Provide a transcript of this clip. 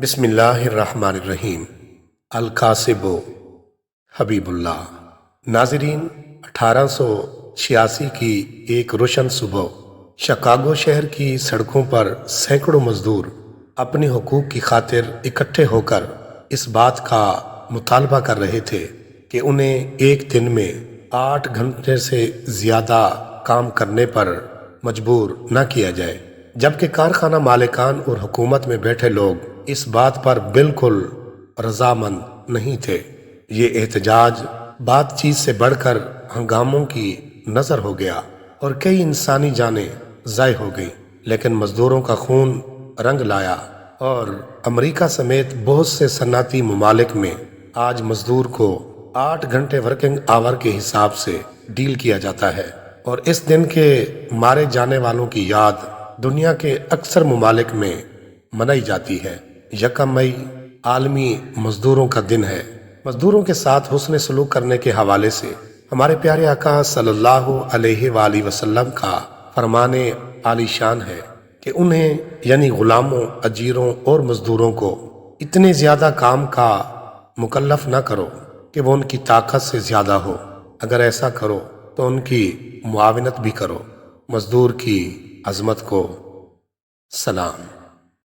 بسم اللہ الرحمن الرحیم۔ الکاسب حبیب اللہ۔ ناظرین، 1886 کی ایک روشن صبح شکاگو شہر کی سڑکوں پر سینکڑوں مزدور اپنے حقوق کی خاطر اکٹھے ہو کر اس بات کا مطالبہ کر رہے تھے کہ انہیں ایک دن میں 8 گھنٹے سے زیادہ کام کرنے پر مجبور نہ کیا جائے، جبکہ کارخانہ مالکان اور حکومت میں بیٹھے لوگ اس بات پر بالکل رضامند نہیں تھے۔ یہ احتجاج بات چیت سے بڑھ کر ہنگاموں کی نظر ہو گیا اور کئی انسانی جانیں ضائع ہو گئیں، لیکن مزدوروں کا خون رنگ لایا اور امریکہ سمیت بہت سے صنعتی ممالک میں آج مزدور کو 8 گھنٹے ورکنگ آور کے حساب سے ڈیل کیا جاتا ہے، اور اس دن کے مارے جانے والوں کی یاد دنیا کے اکثر ممالک میں منائی جاتی ہے۔ 1 مئی عالمی مزدوروں کا دن ہے۔ مزدوروں کے ساتھ حسن سلوک کرنے کے حوالے سے ہمارے پیارے آقا صلی اللہ علیہ وآلہ وسلم کا فرمان عالی شان ہے کہ انہیں یعنی غلاموں، اجیروں اور مزدوروں کو اتنے زیادہ کام کا مکلف نہ کرو کہ وہ ان کی طاقت سے زیادہ ہو۔ اگر ایسا کرو تو ان کی معاونت بھی کرو۔ مزدور کی عظمت کو سلام۔